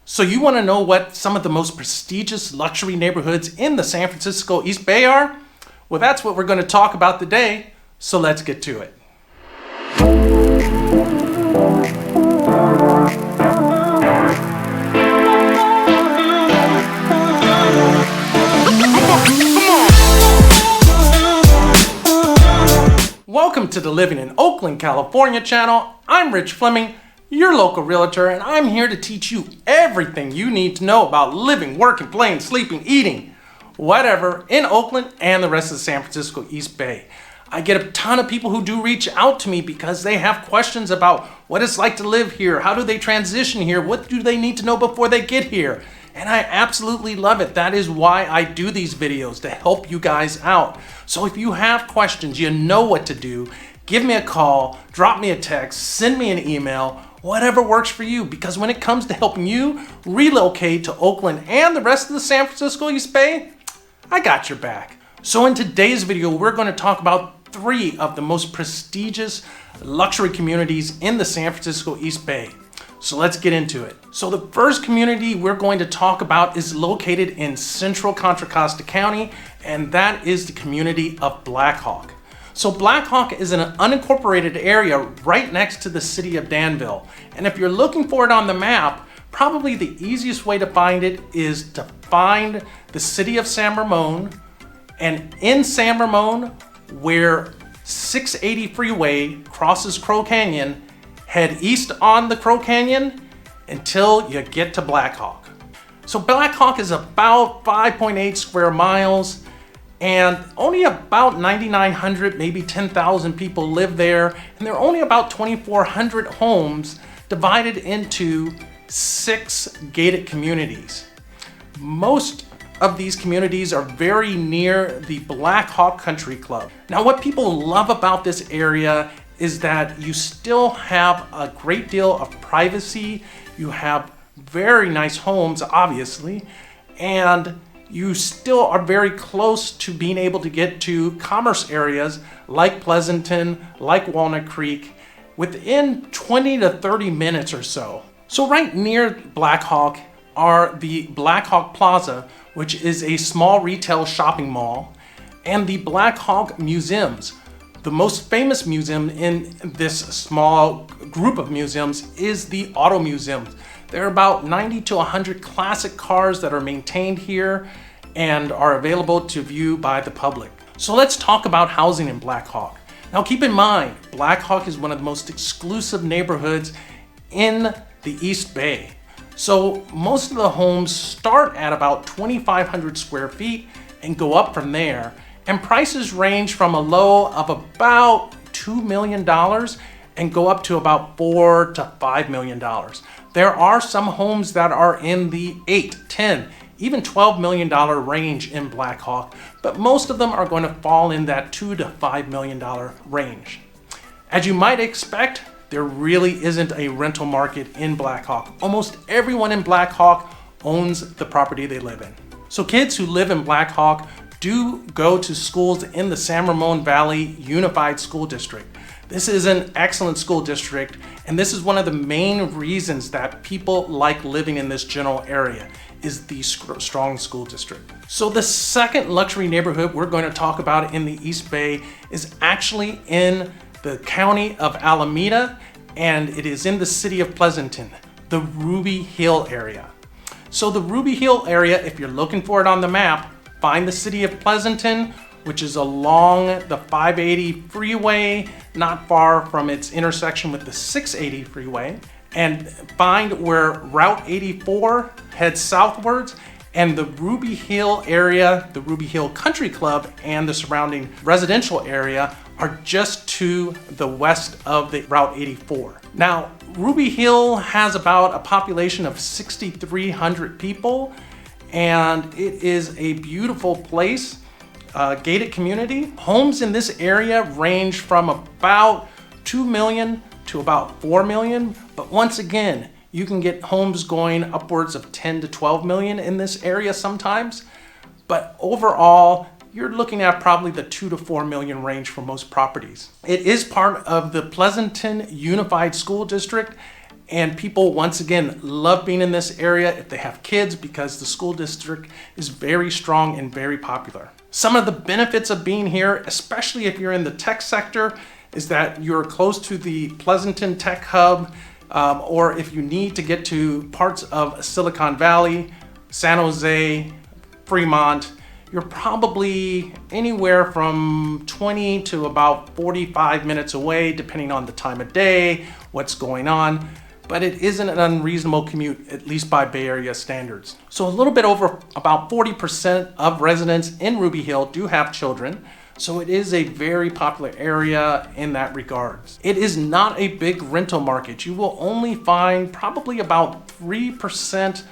So you want to know what some of the most prestigious luxury neighborhoods in the San Francisco East Bay are? Well, that's what we're going to talk about today, so let's get to it. Welcome to the Living in Oakland, California channel. I'm Rich Fleming, your local realtor, and I'm here to teach you everything you need to know about living, working, playing, sleeping, eating, whatever in Oakland and the rest of the San Francisco East Bay. I get a ton of people who do reach out to me because they have questions about what it's like to live here, how do they transition here, what do they need to know before they get here. And I absolutely love it. That is why I do these videos, to help you guys out. So if you have questions, you know what to do. Give me a call, drop me a text, send me an email, whatever works for you. Because when it comes to helping you relocate to Oakland and the rest of the San Francisco East Bay, I got your back. So in today's video, we're going to talk about 3 of the most prestigious luxury communities in the San Francisco East Bay. So let's get into it. So the first community we're going to talk about is located in central Contra Costa County, and that is the community of Blackhawk. So Blackhawk is an unincorporated area right next to the city of Danville. And if you're looking for it on the map, probably the easiest way to find it is to find the city of San Ramon, and in San Ramon, where 680 freeway crosses Crow Canyon, head east on the Crow Canyon until you get to Blackhawk. So Blackhawk is about 5.8 square miles and only about 9,900, maybe 10,000 people live there. And there are only about 2,400 homes divided into 6 gated communities. Most of these communities are very near the Blackhawk Country Club. Now, what people love about this area is that you still have a great deal of privacy. You have very nice homes, obviously, and you still are very close to being able to get to commerce areas like Pleasanton, like Walnut Creek, within 20 to 30 minutes or so. So right near Blackhawk are the Blackhawk Plaza, which is a small retail shopping mall, and the Blackhawk Museums. The most famous museum in this small group of museums is the Auto Museum. There are about 90 to 100 classic cars that are maintained here and are available to view by the public. So let's talk about housing in Blackhawk. Now keep in mind, Blackhawk is one of the most exclusive neighborhoods in the East Bay. So most of the homes start at about 2,500 square feet and go up from there. And prices range from a low of about $2 million and go up to about $4 to $5 million. There are some homes that are in the 8, 10, even $12 million range in Blackhawk, but most of them are going to fall in that $2 to $5 million range. As you might expect, there really isn't a rental market in Blackhawk. Almost everyone in Blackhawk owns the property they live in. So kids who live in Blackhawk do go to schools in the San Ramon Valley Unified School District. This is an excellent school district, and this is one of the main reasons that people like living in this general area, is the strong school district. So the second luxury neighborhood we're going to talk about in the East Bay is actually in the county of Alameda, and it is in the city of Pleasanton, the Ruby Hill area. So the Ruby Hill area, if you're looking for it on the map, find the city of Pleasanton, which is along the 580 freeway, not far from its intersection with the 680 freeway, and find where Route 84 heads southwards, and the Ruby Hill area, the Ruby Hill Country Club, and the surrounding residential area are just to the west of the Route 84. Now, Ruby Hill has about a population of 6,300 people, and it is a beautiful place, gated community. Homes in this area range from about 2 million to about 4 million, but once again, you can get homes going upwards of 10 to 12 million in this area sometimes, but overall, you're looking at probably the 2 to 4 million range for most properties. It is part of the Pleasanton Unified School District, And people, once again, love being in this area if they have kids because the school district is very strong and very popular. Some of the benefits of being here, especially if you're in the tech sector, is that you're close to the Pleasanton Tech Hub, or if you need to get to parts of Silicon Valley, San Jose, Fremont, you're probably anywhere from 20 to about 45 minutes away, depending on the time of day, what's going on. But it isn't an unreasonable commute, at least by Bay Area standards. So a little bit over about 40% of residents in Ruby Hill do have children. So it is a very popular area in that regards. It is not a big rental market. You will only find probably about 3%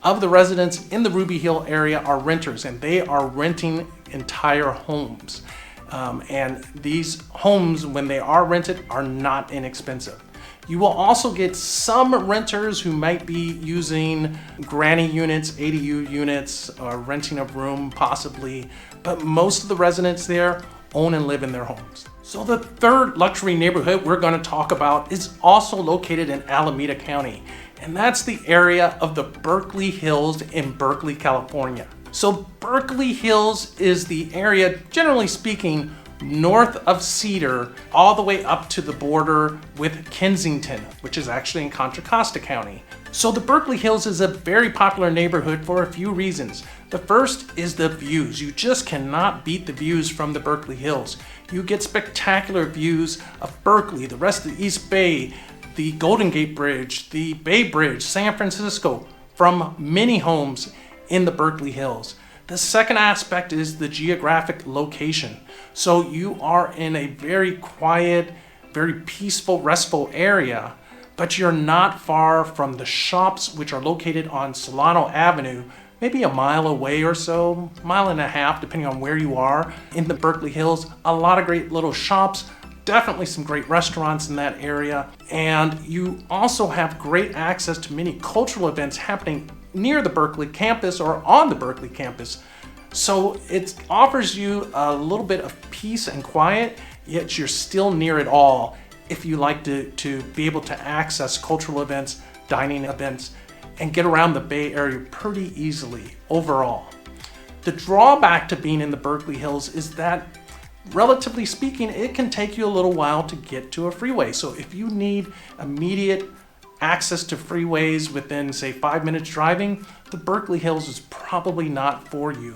of the residents in the Ruby Hill area are renters, and they are renting entire homes. And these homes, when they are rented, are not inexpensive. You will also get some renters who might be using granny units, ADU units, or renting a room possibly, but most of the residents there own and live in their homes. So the third luxury neighborhood we're going to talk about is also located in Alameda County, and that's the area of the Berkeley Hills in Berkeley, California. So Berkeley Hills is the area, generally speaking, north of Cedar, all the way up to the border with Kensington, which is actually in Contra Costa County. So the Berkeley Hills is a very popular neighborhood for a few reasons. The first is the views. You just cannot beat the views from the Berkeley Hills. You get spectacular views of Berkeley, the rest of the East Bay, the Golden Gate Bridge, the Bay Bridge, San Francisco, from many homes in the Berkeley Hills. The second aspect is the geographic location. So you are in a very quiet, very peaceful, restful area, but you're not far from the shops which are located on Solano Avenue, maybe a mile away or so, mile and a half, depending on where you are in the Berkeley Hills. A lot of great little shops, definitely some great restaurants in that area. And you also have great access to many cultural events happening near the Berkeley campus or on the Berkeley campus. So it offers you a little bit of peace and quiet, yet you're still near it all if you like to be able to access cultural events, dining events, and get around the Bay Area pretty easily overall. The drawback to being in the Berkeley Hills is that, relatively speaking, it can take you a little while to get to a freeway. So if you need immediate access to freeways within, say, 5 minutes driving, the Berkeley Hills is probably not for you.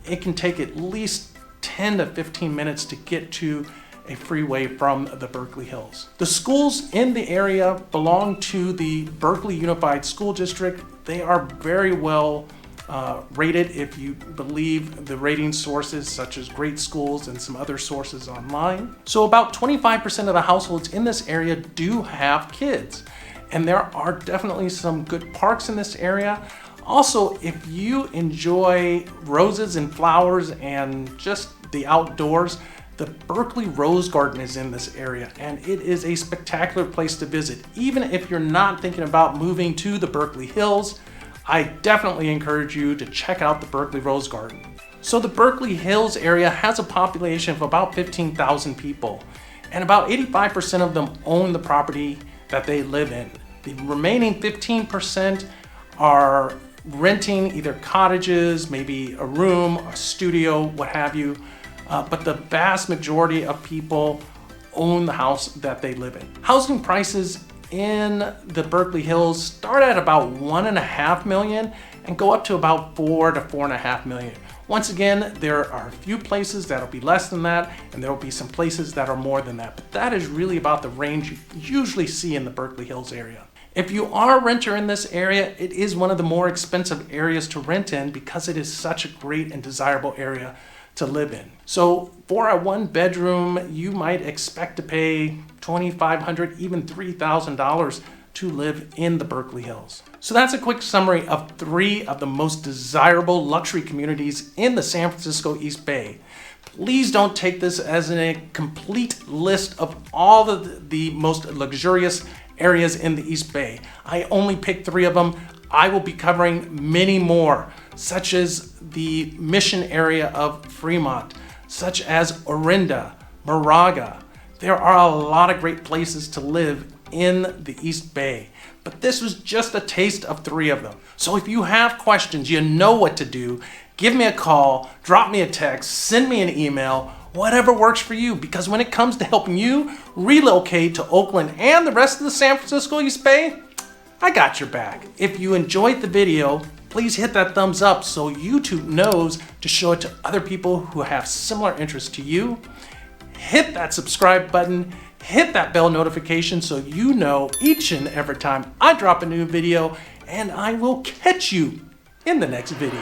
It can take at least 10 to 15 minutes to get to a freeway from the Berkeley Hills. The schools in the area belong to the Berkeley Unified School District. They are very well rated if you believe the rating sources such as Great Schools and some other sources online. So about 25% of the households in this area do have kids. And there are definitely some good parks in this area. Also, if you enjoy roses and flowers and just the outdoors, the Berkeley Rose Garden is in this area, and it is a spectacular place to visit. Even if you're not thinking about moving to the Berkeley Hills, I definitely encourage you to check out the Berkeley Rose Garden. So the Berkeley Hills area has a population of about 15,000 people, and about 85% of them own the property that they live in. The remaining 15% are renting either cottages, maybe a room, a studio, what have you. But the vast majority of people own the house that they live in. Housing prices in the Berkeley Hills start at about $1.5 million and go up to about $4 to $4.5 million. Once again, there are a few places that'll be less than that, and there will be some places that are more than that. But that is really about the range you usually see in the Berkeley Hills area. If you are a renter in this area, it is one of the more expensive areas to rent in because it is such a great and desirable area to live in. So for a one bedroom, you might expect to pay $2,500, even $3,000 to live in the Berkeley Hills. So that's a quick summary of 3 of the most desirable luxury communities in the San Francisco East Bay. Please don't take this as a complete list of all of the most luxurious areas in the East Bay. I only picked 3 of them. I will be covering many more, such as the Mission area of Fremont, such as Orinda, Moraga. There are a lot of great places to live in the East Bay. But this was just a taste of 3 of them. So if you have questions, you know what to do. Give me a call, drop me a text, send me an email, whatever works for you. Because when it comes to helping you relocate to Oakland and the rest of the San Francisco East Bay, I got your back. If you enjoyed the video, please hit that thumbs up so YouTube knows to show it to other people who have similar interests to you. Hit that subscribe button, hit that bell notification so you know each and every time I drop a new video, and I will catch you in the next video.